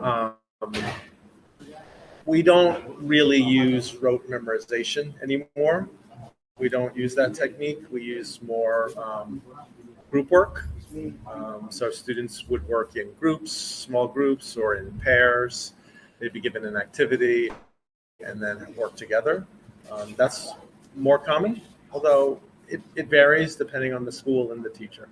Um, we don't really use rote memorization anymore. We don't use that technique. We use more group work. So students would work in groups, small groups, or in pairs. They'd be given an activity and then work together. That's more common, although it varies depending on the school and the teacher.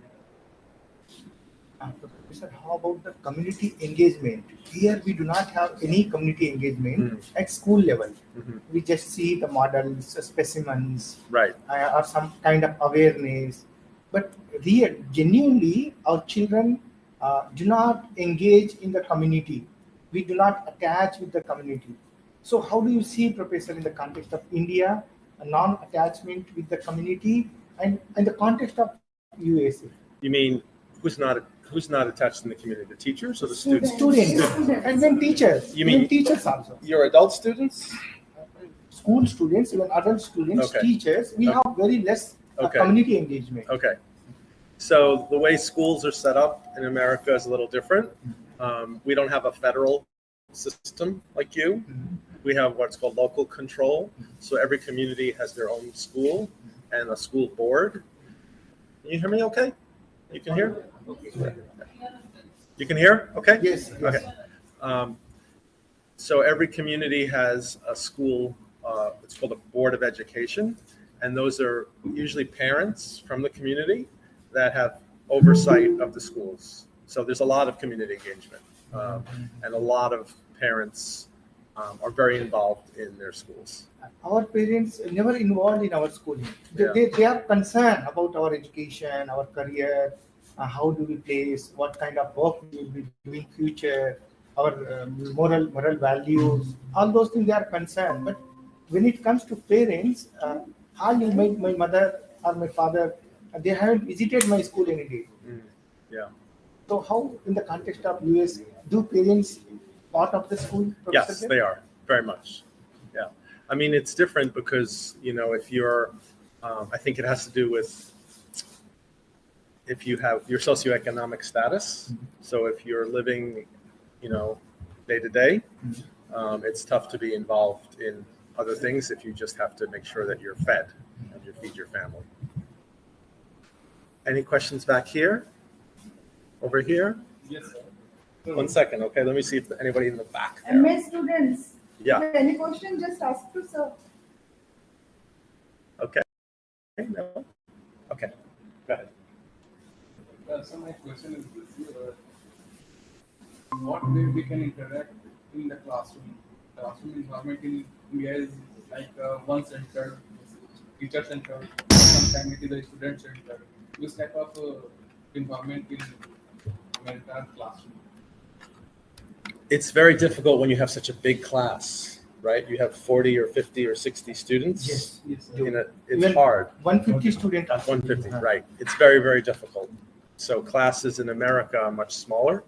Sir, how about the community engagement? Here we do not have any community engagement at school level. We just see the models, specimens, Right. Or some kind of awareness. But genuinely, our children do not engage in the community. We do not attach with the community. So how do you see, Professor, in the context of India, a non-attachment with the community, and in the context of USA? You mean who's not attached in the community? The teachers or the students? Students. And then teachers. You mean teachers also? Your adult students? School students, even adult students, Okay. teachers, we have very less Okay. community engagement. Okay. So the way schools are set up in America is a little different. We don't have a federal system like you. We have what's called local control. So every community has their own school and a school board. Can you hear me okay? You can hear? You can hear? Okay? Yes. Okay. So every community has a school, it's called a board of education. And those are usually parents from the community that have oversight of the schools. So there's a lot of community engagement. And a lot of parents are very involved in their schools. Our parents never involved in our schooling. They are concerned about our education, our career, how do we place, what kind of work we will be doing future, our moral values, all those things they are concerned. But when it comes to parents, hardly my mother or my father, they haven't visited my school any day. Yeah. So how, in the context of US, do parents part of the school? Yes, they are, very much. Yeah. I mean, it's different because, if you're, I think it has to do with if you have your socioeconomic status. So if you're living, day to day, it's tough to be involved in other things if you just have to make sure that you're fed and you feed your family. Any questions back here? Over here? Yes, sir. 1 second, okay? Let me see if anybody in the back there. MA students, Yeah. if any question, just ask to sir. Okay. No. Okay. Go ahead. So my question is this: what way we can interact in the classroom? Classroom environment in India is like one-centered, teacher-centered. Sometimes it is a student-centered. This type of environment in American classroom. It's very difficult when you have such a big class, right? You have 40 or 50 or 60 students. Yes. It's hard. 150 students. 150, right. It's very, very difficult. So classes in America are much smaller.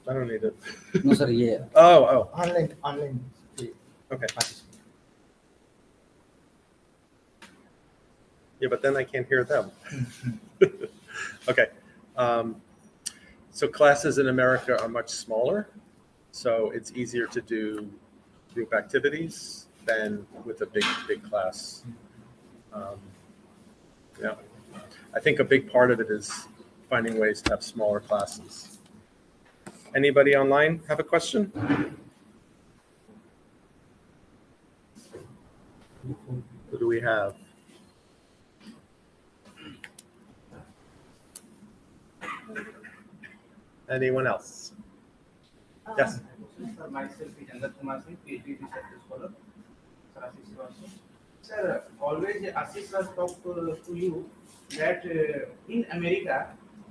I don't need it. No, sir. Yeah. Oh. Online. Okay. Yeah, but then I can't hear them. Okay. So classes in America are much smaller. So it's easier to do group activities than with a big class. Yeah. I think a big part of it is finding ways to have smaller classes. Anybody online have a question? Who do we have? Anyone else? Yes. Sir, myself is Chandra Kumar Singh, PhD research scholar. Sir, always Ashish sir talk to you that in America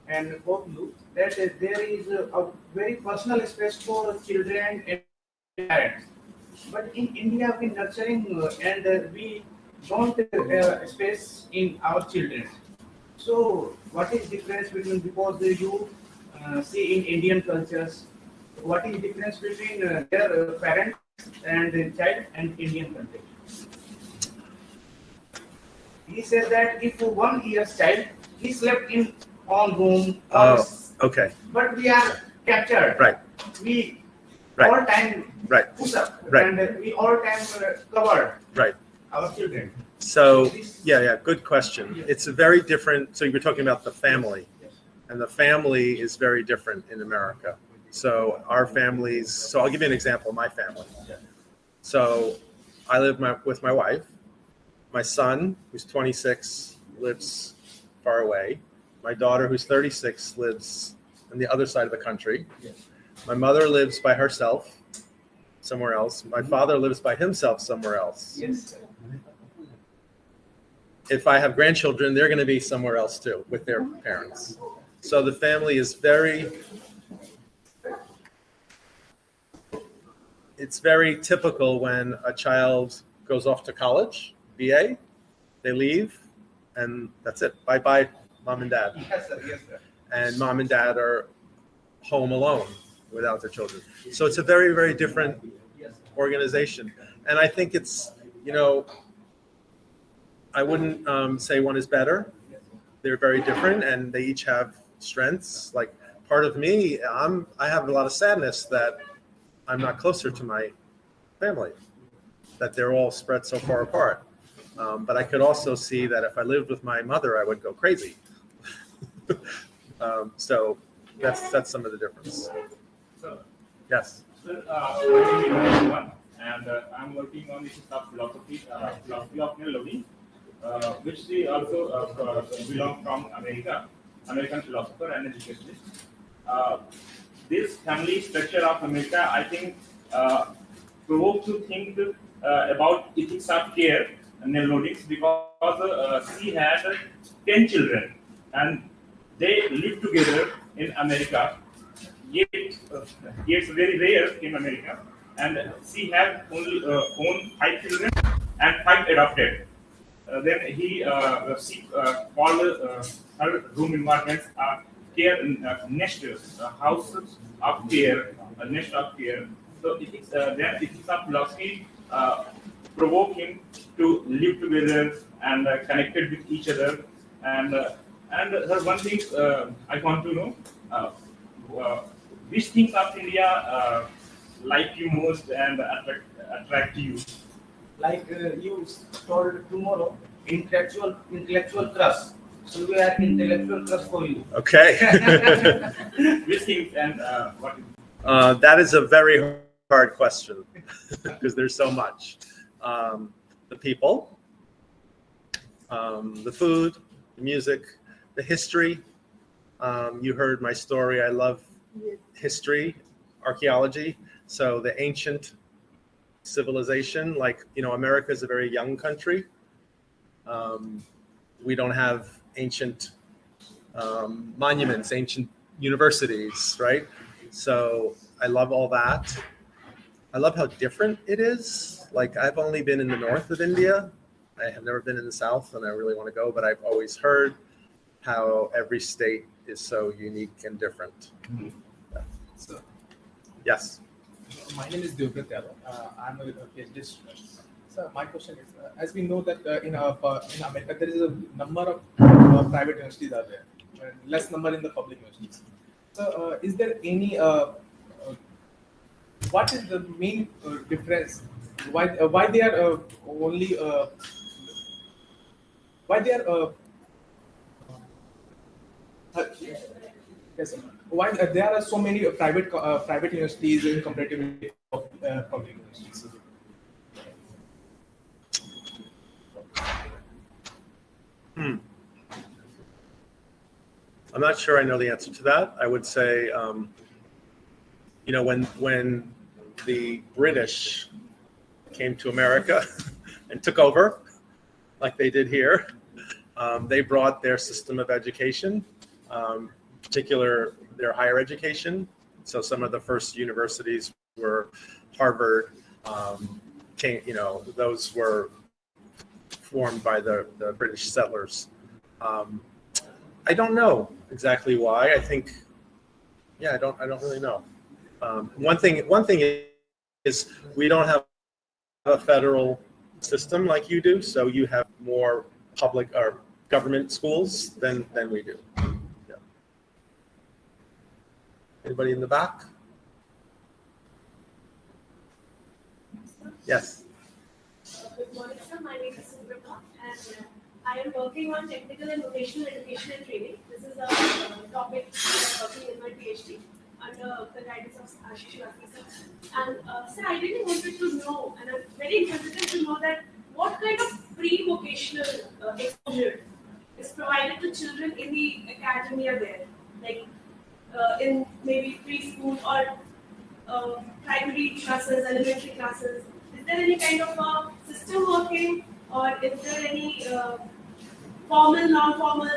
and both you that there is a very personal space for children and parents. But in India, we nurturing and we don't space in our children. So, what is difference between, because you see in Indian cultures, what is difference between their parents and child and Indian context? He says that if 1 year's child, he slept in on room, Okay. but we are captured. Right. we Right. all time Right. push up, Right. and we all time cover Right. our children. So, yeah, good question. It's a very different, so you were talking about the family, and the family is very different in America. So our families, so I'll give you an example of my family. So I live with my wife. My son, who's 26, lives far away. My daughter, who's 36, lives on the other side of the country. My mother lives by herself somewhere else. My father lives by himself somewhere else. Yes. If I have grandchildren, they're going to be somewhere else too with their parents. So the family is it's very typical when a child goes off to college, BA, they leave, and that's it. Bye-bye, mom and dad. Yes, sir. Yes, sir. And mom and dad are home alone without their children. So it's a very, very different organization. And I think it's, I wouldn't say one is better. They're very different, and they each have strengths. Like part of me, I have a lot of sadness that I'm not closer to my family, that they're all spread so far apart. But I could also see that if I lived with my mother, I would go crazy. So that's some of the difference. So, Yes. sir, my name is Mahatma, and I'm working on issues of philosophy of neurology, which we also belong from American philosopher and educationist. This family structure of America, I think, provoked to think about ethics of care and neurologics, because she had 10 children and they lived together in America. Yet it's very rare in America, and she had only own 5 children and 5 adopted. Then she called her room environments care nest house of care, nest of care. So then ethics of philosophy provoke him to live together and connected with each other. And her one thing I want to know. Which things of India like you most and attract you? Like you told tomorrow, intellectual crush. So we are intellectual crush for you. Okay. Which things and what? That is a very hard question because there's so much. The people, the food, the music, the history. You heard my story. I love history, archaeology. So the ancient civilization, like, America is a very young country. We don't have ancient monuments, ancient universities, right? So I love all that. I love how different it is. Like, I've only been in the north of India. I have never been in the south, and I really want to go, but I've always heard how every state is so unique and different. So, Yes. my name is Devbrat Yadav. I'm a PhD student. So my question is, as we know that in America there is a number of private universities are there, and less number in the public universities. So is there any what is the main difference? Why they are only why they are yes, sir. Why there are so many private universities in comparatively public universities? I'm not sure I know the answer to that. I would say, when the British came to America and took over, like they did here, they brought their system of education, particular their higher education. So some of the first universities were Harvard. Those were formed by the British settlers. I don't know exactly why. I think, I don't really know. One thing is we don't have a federal system like you do, so you have more public or government schools than we do. Yeah. Anybody in the back? Yes. Good morning, sir. My name is Swerdloff, and I am working on technical and vocational education and training. This is a topic that I'm working in my PhD under the guidance of Ashish sir. And sir, I really wanted to know, and I'm very interested to know that what kind of pre-vocational exposure is provided to children in the academia there, like in maybe preschool or primary classes, elementary classes. Is there any kind of a system working, or is there any formal, non-formal,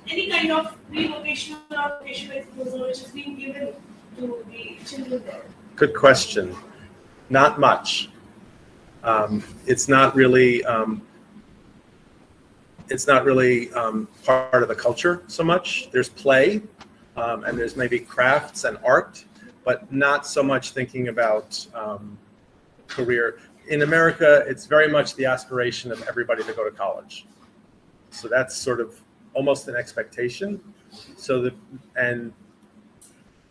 any kind of pre-vocational or vocational exposure which is being given to the children there? Good question. Not much. It's not really part of the culture so much. There's play, and there's maybe crafts and art, but not so much thinking about career. In America, it's very much the aspiration of everybody to go to college. So that's sort of almost an expectation. So and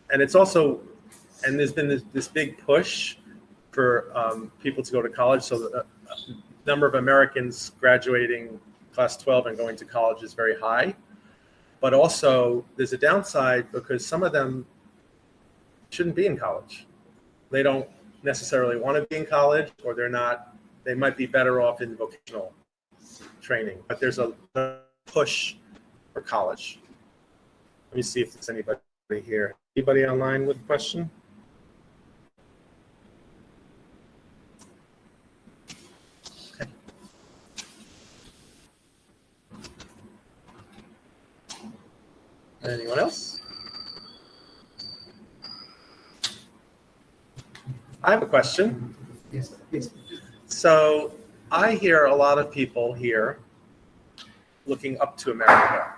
it's also, and there's been this big push for people to go to college. So the number of Americans graduating class 12 and going to college is very high. But also there's a downside because some of them shouldn't be in college. They don't necessarily want to be in college, or they might be better off in vocational training, but there's a push for college. Let me see if there's anybody here. Anybody online with a question? Okay. Anyone else? I have a question. Yes, please. So I hear a lot of people here looking up to America.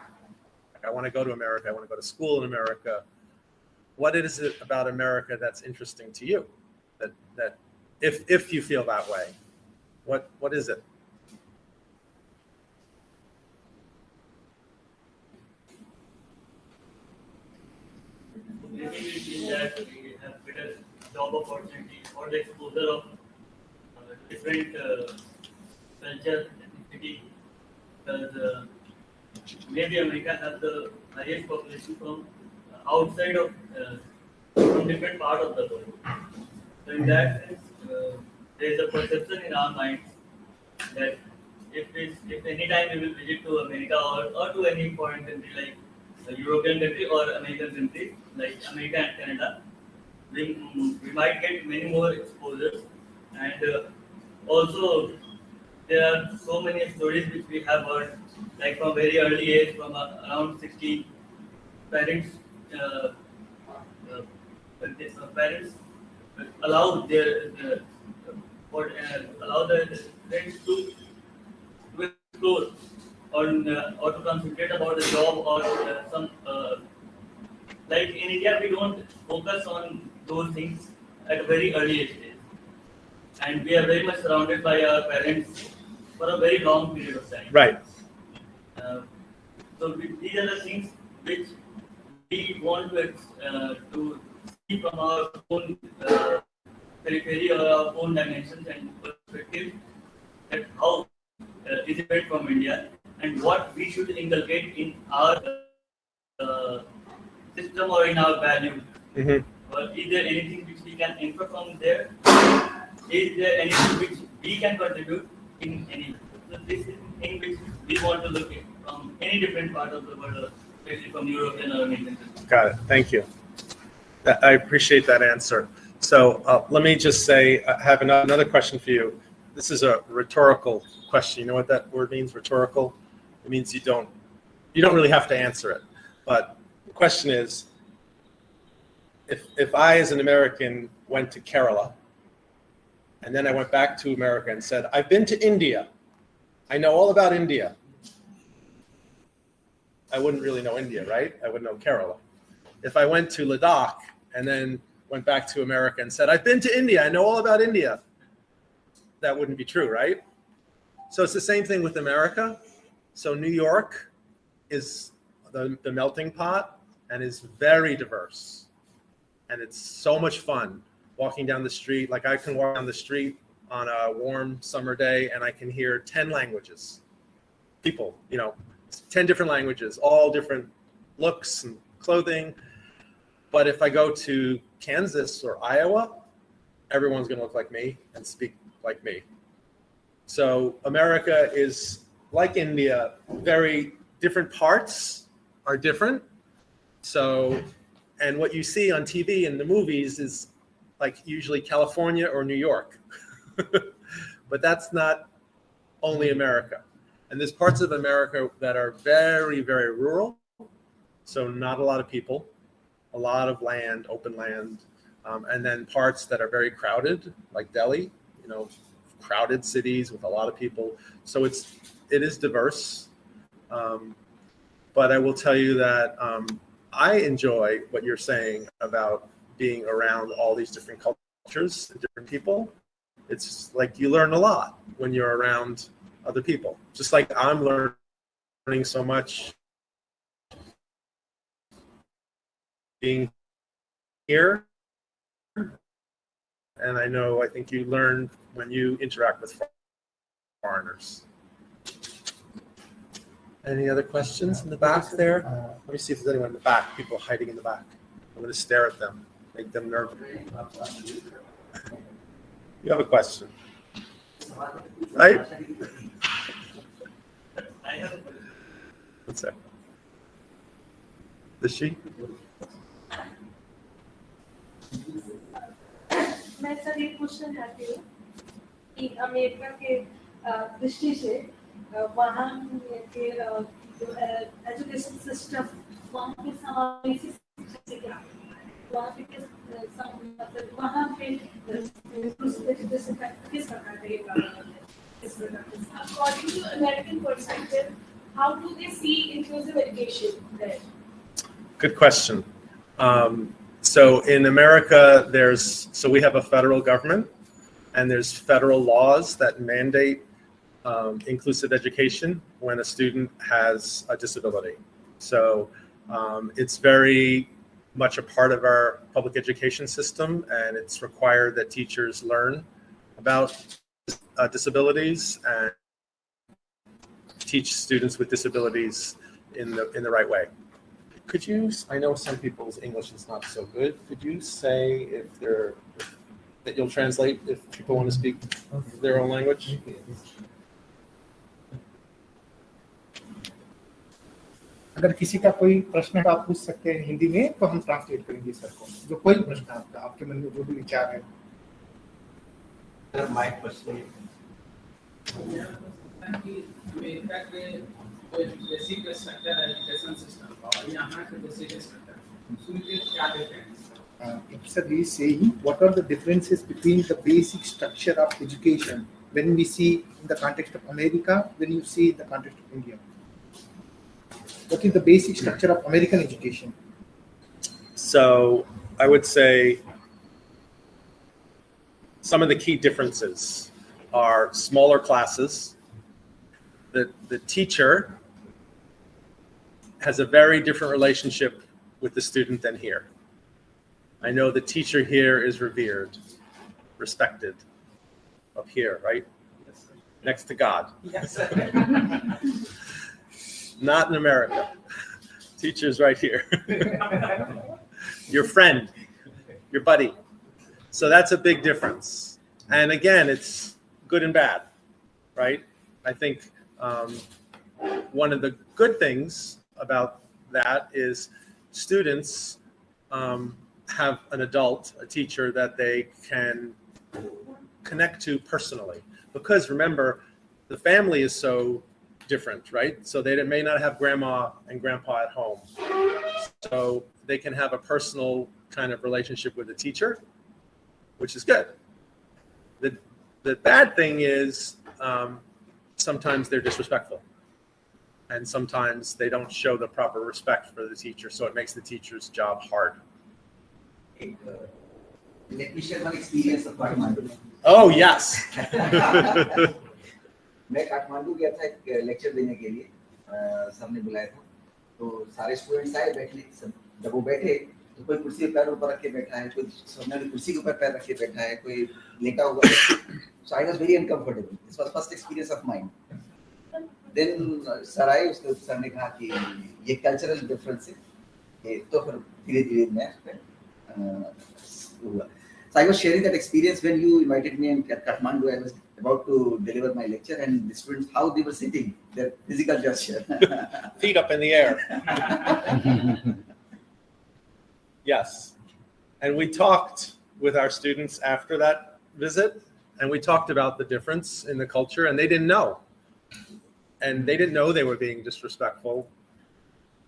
I want to go to America. I want to go to school in America. What is it about America that's interesting to you? That if you feel that way, what is it? Basically, that we have better job opportunity or the exposure of different culture, ethnicity, because maybe America has the highest population from outside of from different part of the world. So in that sense, there is a perception in our minds that if any time we will visit to America or to any foreign country like a European country or American country like America and Canada, we might get many more exposures, and also there are so many stories which we have heard, like from very early age, from around 16, parents parents allow allow the friends to explore or to concentrate about a job or some like in India we don't focus on those things at a very early stage, and we are very much surrounded by our parents for a very long period of time. Right. So these are the things which we want to see from our own periphery or our own dimensions and perspective, that how is it different from India and what we should inculcate in our system or in our values. Mm-hmm. Or is there anything which we can infer from there? Is there anything which we can contribute in any? So this is thing which we want to look at from any different part of the world, especially from European or American countries. Got it. Thank you. I appreciate that answer. So let me just say, I have another question for you. This is a rhetorical question. You know what that word means, rhetorical? It means you don't really have to answer it. But the question is, if I, as an American, went to Kerala, and then I went back to America and said, I've been to India. I know all about India. I wouldn't really know India, right? I would know Kerala. If I went to Ladakh and then went back to America and said, I've been to India, I know all about India, that wouldn't be true, right? So it's the same thing with America. So New York is the melting pot and is very diverse. And it's so much fun walking down the street. Like I can walk down the street on a warm summer day and I can hear 10 languages. People, 10 different languages, all different looks and clothing. But if I go to Kansas or Iowa, everyone's going to look like me and speak like me. So America is like India, very different parts are different. So, and what you see on TV and the movies is like usually California or New York. But that's not only America. And there's parts of America that are very, very rural. So not a lot of people, a lot of land, open land. And then parts that are very crowded, like Delhi, crowded cities with a lot of people. So it is diverse. But I will tell you that I enjoy what you're saying about being around all these different cultures and different people. It's like you learn a lot when you're around other people. Just like I'm learning so much being here. And I think you learn when you interact with foreigners. Any other questions in the back there? Let me see if there's anyone in the back, people hiding in the back. I'm going to stare at them, make them nervous. You have a question, right? What's that? Is she? मैं sir एक question करती हूँ कि America के दृष्टि से वहाँ के जो एजुकेशन सिस्टम वहाँ के समावेशी शिक्षा से क्या वहाँ पे मतलब वहाँ पे एजुकेशन का किस प्रकार का ये किस प्रकार according to American perspective how do they see inclusive education there? Good question. So in America, we have a federal government, and there's federal laws that mandate inclusive education when a student has a disability. So it's very much a part of our public education system, and it's required that teachers learn about disabilities and teach students with disabilities in the right way. Could you, I know some people's English is not so good. Could you say that you'll translate if people want to speak their own language? अगर किसी का कोई प्रश्न है तो आप पूछ सकते हैं हिंदी में तो हम ट्रांसलेट करेंगे सर को जो कोई प्रश्न आपका आपके मन में जो भी विचार है सर माय क्वेश्चन अमेरिका के बेसिक स्ट्रक्चर एजुकेशन सिस्टम और यहाँ के बेसिक स्ट्रक्चर सुनके क्या difference sir he is saying what are the differences between the basic structure of education when we see in the context of America when you see in the context of India. What is the basic structure of American education? So I would say some of the key differences are smaller classes. The teacher has a very different relationship with the student than here. I know the teacher here is revered, respected up here, right? Yes, next to God. Yes, sir. Not in America. Teacher's right here. Your friend, your buddy. So that's a big difference. And again, it's good and bad, right? I think one of the good things about that is students have an adult, a teacher that they can connect to personally. Because remember, the family is so different, right? So they may not have grandma and grandpa at home. So they can have a personal kind of relationship with the teacher, which is good. The bad thing is sometimes they're disrespectful. And sometimes they don't show the proper respect for the teacher. So it makes the teacher's job hard. Let me share my experience of Kathmandu. Oh, yes. मैं काठमांडू गया था एक lecture देने के लिए sir ने बुलाया था तो सारे स्टूडेंट्स आए बैठे जब वो बैठे तो कोई कुर्सी पे पैर ऊपर रख के बैठा है, कोई सामने वाली कुर्सी के ऊपर पैर रख के बैठा है, कोई लेटा हुआ है. So I was very uncomfortable. This was first experience of mine. Then sir आए, उसके सर ने कहा कि ये कल्चरल डिफरेंस है, तो फिर धीरे-धीरे मैं हुआ. So I was sharing that experience when you invited me in Kathmandu. I was about to deliver my lecture, and the students, how they were sitting, their physical gesture. Feet up in the air. Yes. And we talked with our students after that visit, and we talked about the difference in the culture, and they didn't know. And they didn't know they were being disrespectful.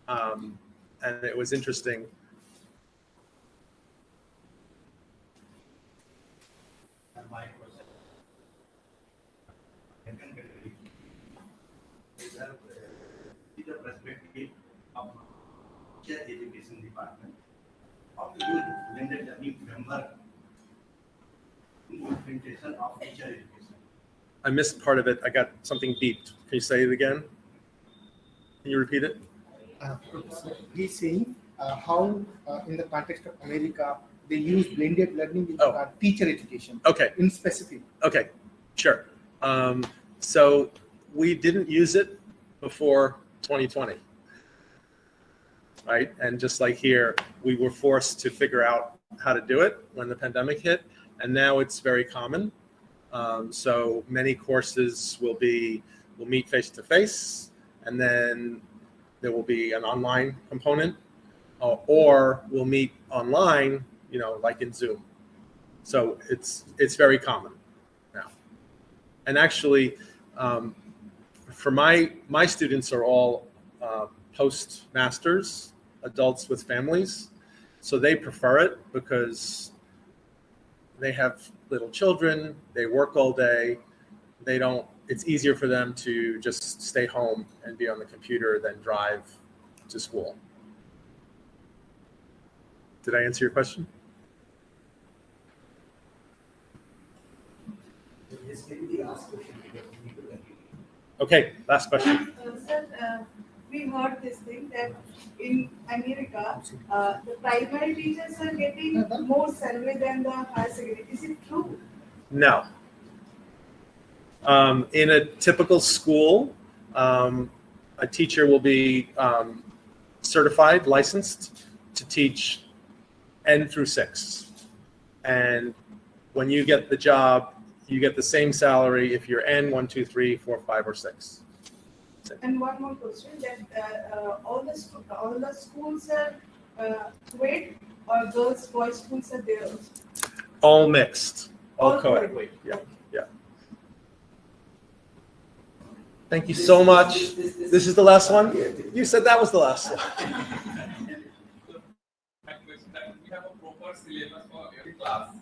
And it was interesting. My question is the perspective of teacher education department. How do you blended learning framework in implementation of teacher education? I missed part of it. I got something beeped. Can you say it again? Can you repeat it? He's saying how in the context of America they use blended learning in teacher education. Okay. In specific. Okay, sure. So we didn't use it before 2020, right? And just like here, we were forced to figure out how to do it when the pandemic hit, and now it's very common. So many courses will meet face to face, and then there will be an online component, or we'll meet online, like in Zoom. So it's very common now. And actually, for my students are all postmasters, adults with families, so they prefer it because they have little children, they work all day, it's easier for them to just stay home and be on the computer than drive to school. Did I answer your question? Okay, last question. Sir, we heard this thing that in America, the primary teachers are getting more salary than the higher secondary. Is it true? No. In a typical school, a teacher will be certified, licensed to teach N through 6. And when you get the job, you get the same salary if you're N, 1, 2, 3, 4, 5, or 6. And one more question: that all the schools are co-ed, or girls, boys schools are there? All mixed, all co-ed. co-ed. Yeah. Thank you so much. This is the last one? You said that was the last one. My question that we have a proper syllabus for every class.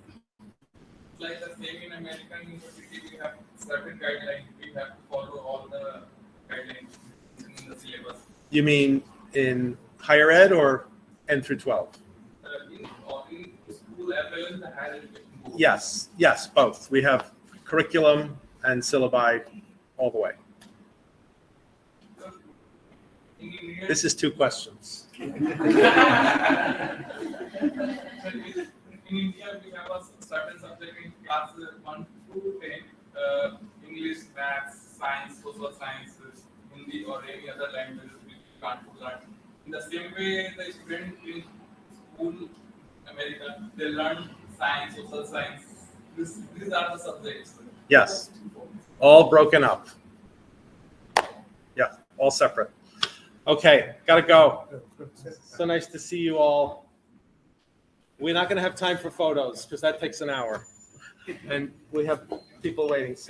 It's like the same in American university, we have certain guidelines. We have to follow all the guidelines in the syllabus. You mean in higher ed or N through 12? In school as well as the higher education. Yes, both. We have curriculum and syllabi all the way. This is 2 questions. In India, we have a certain subject in class 1 to 10, English, maths, science, social science, Hindi, or any other language we can't learn. In the same way, the student in school, America, they learn science, social science. These are the subjects. Yes, all broken up. Yeah, all separate. Okay, gotta go. So nice to see you all. We're not gonna have time for photos because that takes an hour. And we have people waiting. So